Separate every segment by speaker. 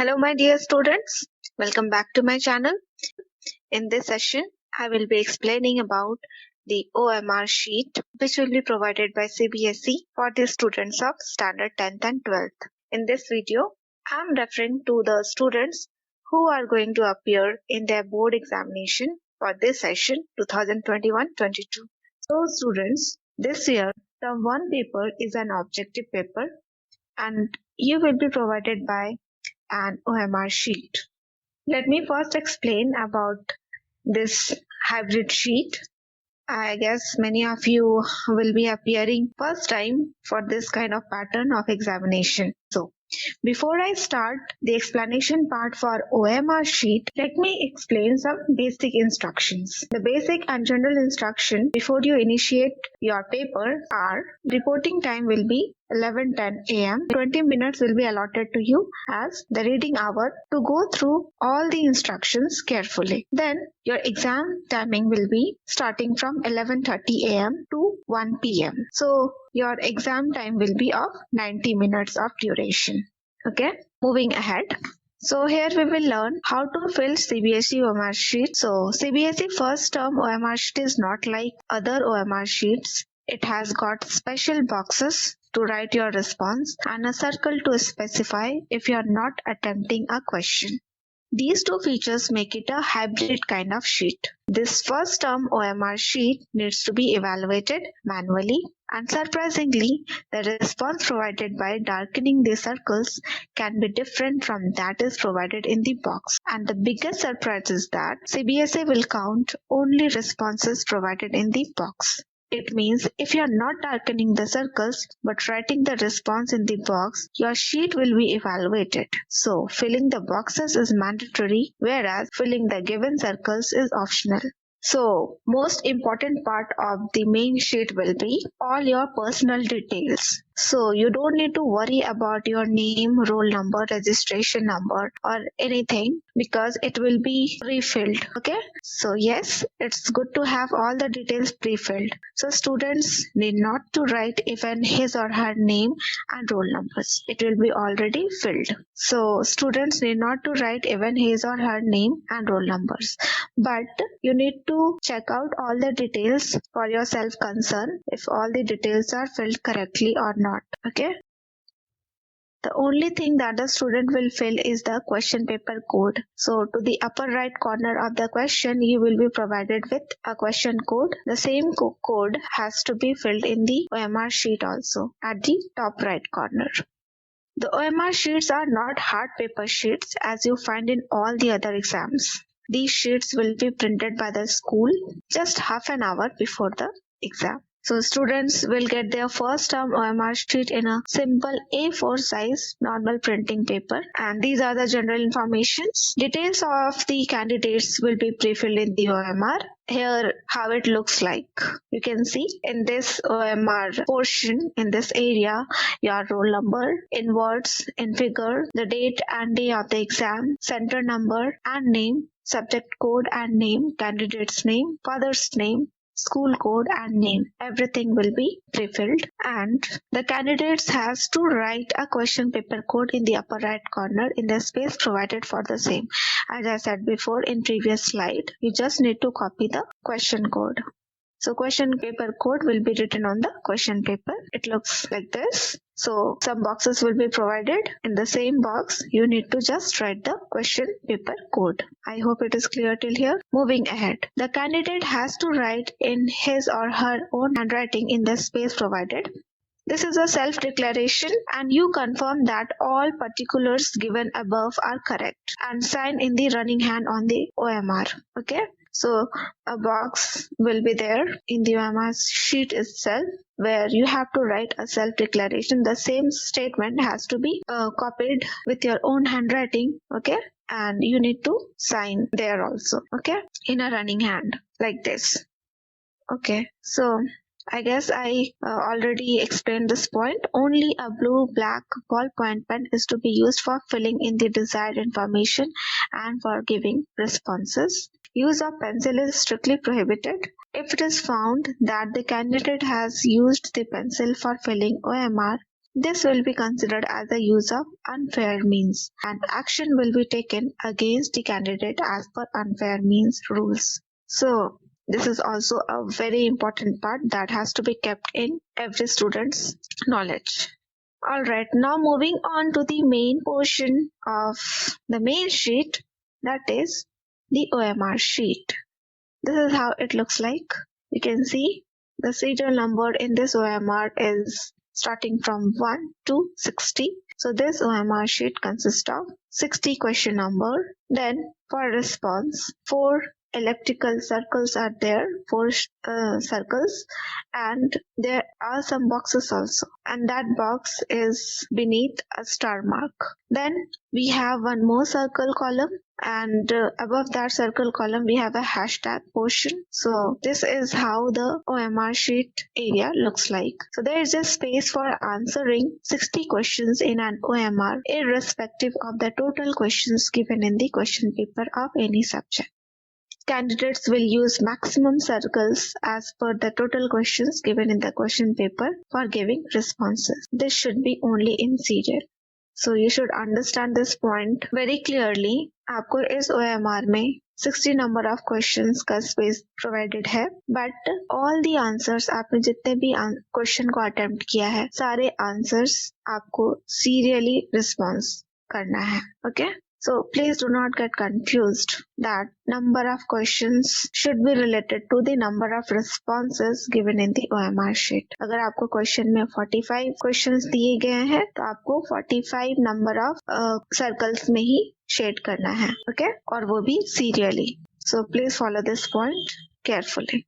Speaker 1: Hello, my dear students. Welcome back to my channel. In this session, I will be explaining about the OMR sheet which will be provided by CBSE for the students of Standard 10th and 12th. In this video, I am referring to the students who are going to appear in their board examination for this session 2021-22. So students, this year, term 1 paper is an objective paper and you will be provided by an OMR sheet. Let me first explain about this hybrid sheet. I guess many of you will be appearing first time for this kind of pattern of examination. So, before I start the explanation part for OMR sheet, let me explain some basic instructions. The basic and general instruction before you initiate your paper are: reporting time will be 11:10 a.m. 20 minutes will be allotted to you as the reading hour to go through all the instructions carefully. Then your exam timing will be starting from 11:30 a.m. to 1 p.m. So your exam time will be of 90 minutes of duration. Okay, moving ahead. So here we will learn how to fill CBSE OMR sheet. So CBSE first term OMR sheet is not like other OMR sheets. It has got special boxes to write your response and a circle to specify if you are not attempting a question. These two features make it a hybrid kind of sheet. This first term OMR sheet needs to be evaluated manually, and surprisingly, the response provided by darkening the circles can be different from that is provided in the box. And the biggest surprise is that CBSE will count only responses provided in the box. It means if you are not darkening the circles but writing the response in the box, your sheet will be evaluated. So, filling the boxes is mandatory, whereas filling the given circles is optional. So, most important part of the main sheet will be all your personal details. So, you don't need to worry about your name, roll number, registration number or anything because it will be pre-filled. Okay. So, yes, it's good to have all the details pre-filled. So, students need not to write even his or her name and roll numbers. It will be already filled. So, students need not to write even his or her name and roll numbers. But you need to check out all the details for your self-concern if all the details are filled correctly or not. Okay. The only thing that the student will fill is the question paper code. So to the upper right corner of the question, you will be provided with a question code. The same code has to be filled in the OMR sheet also at the top right corner. The OMR sheets are not hard paper sheets as you find in all the other exams. These sheets will be printed by the school just half an hour before the exam. So students will get their first term OMR sheet in a simple A4 size normal printing paper, and these are the general informations. Details of the candidates will be pre-filled in the OMR. Here how it looks like. You can see in this OMR portion, in this area, your roll number, in words, in figure, the date and day of the exam, center number and name, subject code and name, candidate's name, father's name, school code and name. Everything will be pre-filled, and the candidates has to write a question paper code in the upper right corner in the space provided for the same. As I said before in previous slide, you just need to copy the question code. So question paper code will be written on the question paper. It looks like this. So some boxes will be provided. In the same box, you need to just write the question paper code. I hope it is clear till here. Moving ahead. The candidate has to write in his or her own handwriting in the space provided. This is a self-declaration and you confirm that all particulars given above are correct and sign in the running hand on the OMR. Okay. So a box will be there in the OMR sheet itself where you have to write a self-declaration. The same statement has to be copied with your own handwriting, okay? And you need to sign there also, okay? In a running hand like this. Okay, so I guess I already explained this point. Only a blue black ballpoint pen is to be used for filling in the desired information and for giving responses. Use of pencil is strictly prohibited. If it is found that the candidate has used the pencil for filling OMR, this will be considered as the use of unfair means, and action will be taken against the candidate as per unfair means rules. So this is also a very important part that has to be kept in every student's knowledge. Alright, now moving on to the main portion of the main sheet, that is the OMR sheet. This is how it looks like. You can see the serial number in this OMR is starting from 1 to 60. So this OMR sheet consists of 60 question number. Then for response, 4 elliptical circles are there, 4 circles, and there are some boxes also, and that box is beneath a star mark. Then we have one more circle column, and above that circle column we have a hashtag portion. So this is how the OMR sheet area looks like. So there is a space for answering 60 questions in an OMR irrespective of the total questions given in the question paper of any subject. Candidates will use maximum circles as per the total questions given in the question paper for giving responses. This should be only in serial. So you should understand this point very clearly. आपको इस OMR में 60 number of questions का space provided है, but all the answers, आपने जितने भी question को attempt किया है, सारे answers आपको serially response करना है. Okay? So please do not get confused that number of questions should be related to the number of responses given in the OMR sheet. अगर आपको question में 45 questions दिए गए हैं तो आपको 45 number of circles में ही shade करना है, okay? और वो भी serially. So please follow this point carefully.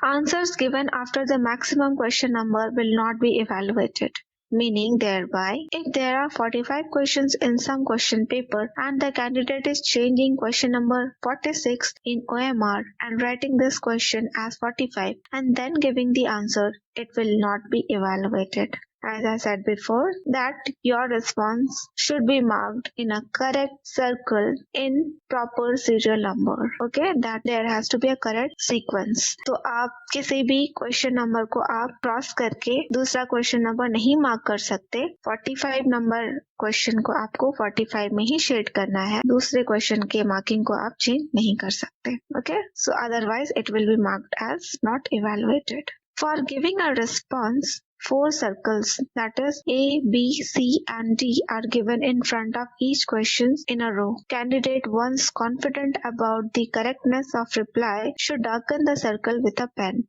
Speaker 1: Answers given after the maximum question number will not be evaluated. Meaning thereby, if there are 45 questions in some question paper and the candidate is changing question number 46 in OMR and writing this question as 45 and then giving the answer, it will not be evaluated. As I said before, that your response should be marked in a correct circle in proper serial number. Okay, that there has to be a correct sequence. तो आप किसी भी question number को आप cross करके दूसरा question number नहीं mark कर सकते. 45 नंबर क्वेश्चन को आपको 45 में ही शेड करना है. दूसरे क्वेश्चन के मार्किंग को आप चेंज नहीं कर सकते. Okay, so otherwise it will be marked as not evaluated. For giving a response, 4 circles, that is A, B, C and D are given in front of each question in a row. Candidate, once confident about the correctness of reply, should darken the circle with a pen.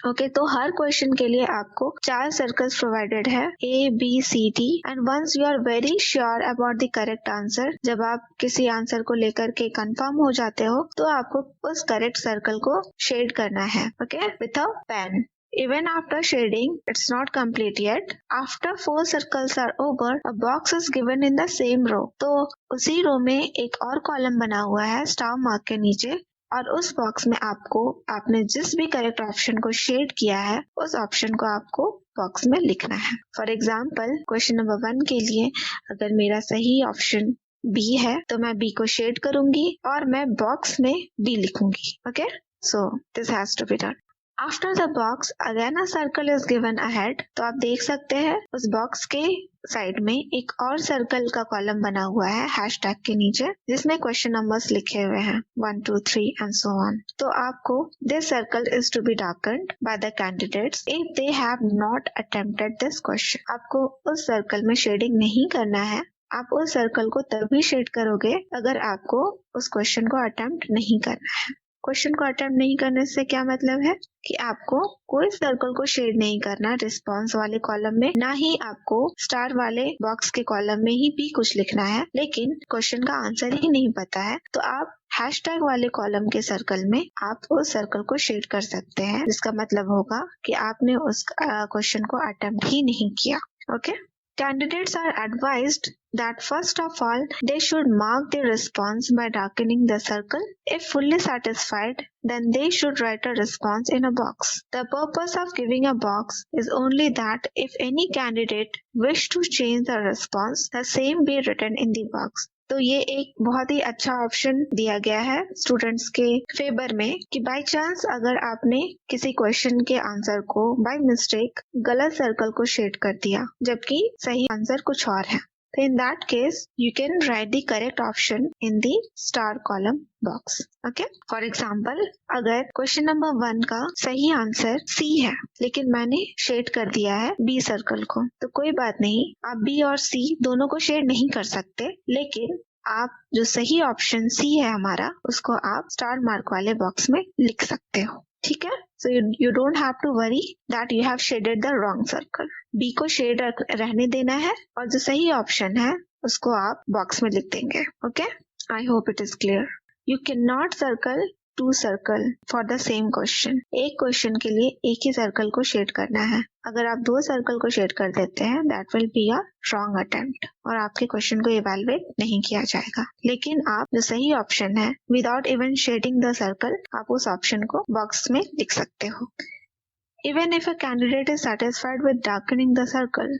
Speaker 1: Okay तो हर question के लिए आपको 4 circles provided है, A, B, C, D, and once you are very sure about the correct answer, जब आप किसी answer को लेकर के कंफर्म हो जाते हो तो आपको उस करेक्ट सर्कल को शेड करना है, okay, with a pen. Even after shading, it's not complete yet. After 4 circles are over, a box is given in the same row. तो उसी रो में एक और कॉलम बना हुआ है स्टार मार्क के नीचे, और उस बॉक्स में आपने जिस भी करेक्ट ऑप्शन को शेड किया है उस ऑप्शन को आपको बॉक्स में लिखना है. फॉर एग्जाम्पल क्वेश्चन नंबर 1 के लिए अगर मेरा सही ऑप्शन B है तो मैं B को शेड करूंगी और मैं बॉक्स में B लिखूंगी. Okay, so this has to be done. After the box, again a circle is given ahead. तो आप देख सकते हैं उस बॉक्स के साइड में एक और सर्कल का कॉलम बना हुआ है हैशटैग के नीचे, जिसमें क्वेश्चन नंबर्स लिखे हुए हैं 1, 2, 3 एंड सो ऑन. तो आपको this circle is to be darkened by the candidates if they have not attempted this question. आपको उस सर्कल में शेडिंग नहीं करना है. आप उस सर्कल को तभी शेड करोगे अगर आपको उस क्वेश्चन को अटेम्प्ट नहीं करना है. क्वेश्चन को अटेम्प्ट नहीं करने से क्या मतलब है कि आपको कोई सर्कल को शेड नहीं करना रिस्पॉन्स वाले कॉलम में, ना ही आपको स्टार वाले बॉक्स के कॉलम में ही भी कुछ लिखना है, लेकिन क्वेश्चन का आंसर ही नहीं पता है तो आप हैशटैग वाले कॉलम के सर्कल में आप उस सर्कल को शेड कर सकते हैं, जिसका मतलब होगा कि आपने उस क्वेश्चन को अटेम्प्ट ही नहीं किया. Okay, Candidates are advised that first of all, they should mark their response by darkening the circle. If fully satisfied, then they should write a response in a box. The purpose of giving a box is only that if any candidate wish to change the response, the same be written in the box. तो ये एक बहुत ही अच्छा option दिया गया है students के favour में कि बाय चांस अगर आपने किसी क्वेश्चन के आंसर को बाय मिस्टेक गलत सर्कल को शेड कर दिया जबकि सही आंसर कुछ और है, तो in that case you can write the correct option in the star column box. Okay, for example अगर क्वेश्चन नंबर 1 का सही आंसर C है लेकिन मैंने शेड कर दिया है B सर्कल को, तो कोई बात नहीं, आप B और C दोनों को शेड नहीं कर सकते, लेकिन आप जो सही ऑप्शन C है हमारा उसको आप स्टार मार्क वाले बॉक्स में लिख सकते हो। ठीक है, so you don't have to worry that you have shaded the wrong circle. B को शेड रहने देना है और जो सही ऑप्शन है उसको आप बॉक्स में लिख देंगे। Okay, I hope it is clear. You can not circle two circle for the same question. एक क्वेश्चन के लिए एक ही सर्कल को शेड करना है। अगर आप 2 सर्कल को शेड कर देते हैं that will be a wrong attempt और आपके क्वेश्चन को इवेलुएट नहीं किया जाएगा। लेकिन आप जो सही ऑप्शन है without even shedding the circle आप उस ऑप्शन को बॉक्स में लिख सकते हो। Even if a candidate is satisfied with darkening the circle,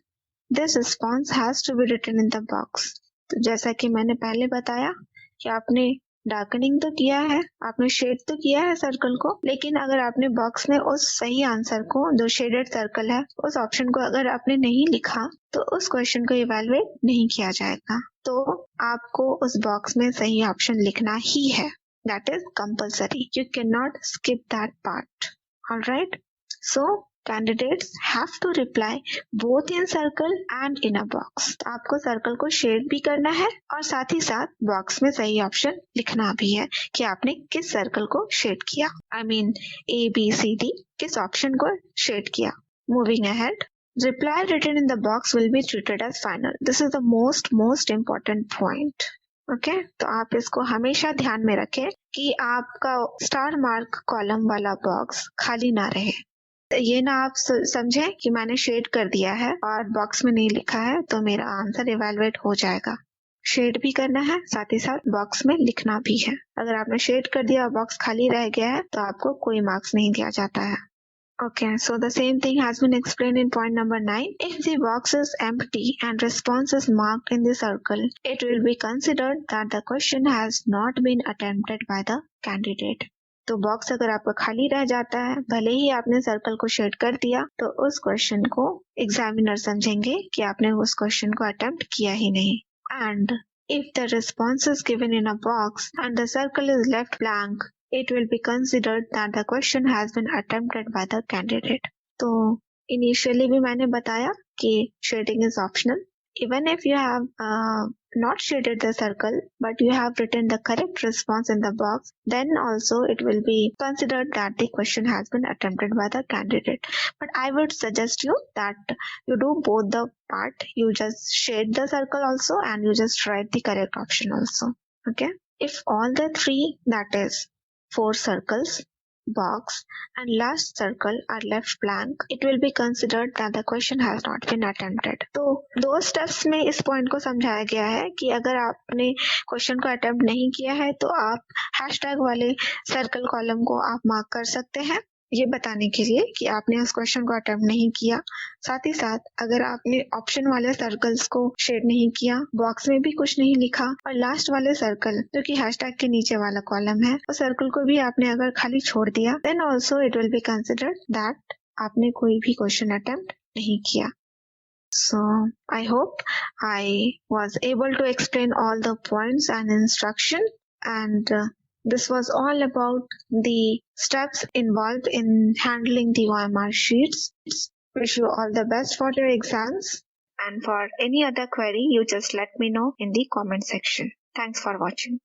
Speaker 1: this response has to be written in the box. तो जैसा कि मैंने पहले बताया कि आपने डार्कनिंग तो किया है, आपने शेड तो किया है सर्कल को, लेकिन अगर आपने बॉक्स में उस सही आंसर को जो शेडेड सर्कल है उस ऑप्शन को अगर आपने नहीं लिखा तो उस क्वेश्चन को इवेलुएट नहीं किया जाएगा। तो आपको उस बॉक्स में सही ऑप्शन लिखना ही है, that is compulsory. You can not skip that part. Alright, so candidates have to reply both in circle and in a box. तो आपको सर्कल को शेड भी करना है और साथ ही साथ बॉक्स में सही ऑप्शन लिखना भी है कि आपने किस सर्कल को शेड किया। I mean ABCD किस ऑप्शन को शेड किया। Moving ahead, reply written in the box will be treated as final. This is the most important point. Okay, तो आप इसको हमेशा ध्यान में रखें कि आपका स्टार मार्क कॉलम वाला बॉक्स खाली ना रहे। ये ना आप समझे कि मैंने शेड कर दिया है और बॉक्स में नहीं लिखा है तो मेरा आंसर इवेलुएट हो जाएगा। शेड भी करना है, साथ ही साथ बॉक्स में लिखना भी है। अगर आपने शेड कर दिया और बॉक्स खाली रह गया है तो आपको कोई मार्क्स नहीं दिया जाता है। Okay, so the same thing has been explained in point number 9. If the box is empty and response is marked in the circle, it will be considered that the question has not been attempted by the candidate. तो box अगर आपका खाली रह जाता है, भले ही आपने circle को शेड कर दिया, तो उस क्वेश्चन को एग्जामिनर समझेंगे कि आपने उस क्वेश्चन को अटेम्प्ट किया ही नहीं। And if the response is given in a box and the circle is left blank, it will be considered that the question has been attempted by the candidate. तो initially भी मैंने बताया कि shading is optional. Even if you have not shaded the circle but you have written the correct response in the box, then also it will be considered that the question has been attempted by the candidate. But I would suggest you that you do both the part. You just shade the circle also and you just write the correct option also. Okay, if all the 3, that is 4 circles, box and last circle are left blank, it will be considered that the question has not been attempted. तो 2 steps में इस point को समझाया गया है कि अगर आपने क्वेश्चन को अटेम्प्ट नहीं किया है तो आप हैशटैग वाले सर्कल कॉलम को आप मार्क कर सकते हैं, ये बताने के लिए कि आपने उस क्वेश्चन को अटेम्प्ट नहीं किया। साथ ही साथ अगर आपने ऑप्शन वाले सर्कल्स को शेड नहीं किया, बॉक्स में भी कुछ नहीं लिखा और लास्ट वाले सर्कल जो कि हैशटैग के नीचे वाला कॉलम है उस सर्कल को भी आपने अगर खाली छोड़ दिया, then also it will be considered that आपने कोई भी क्वेश्चन अटेम्प्ट नहीं किया। So I hope I was able to explain all the points and instruction, and this was all about the steps involved in handling the OMR sheets. Wish you all the best for your exams, and for any other query you just let me know in the comment section. Thanks for watching.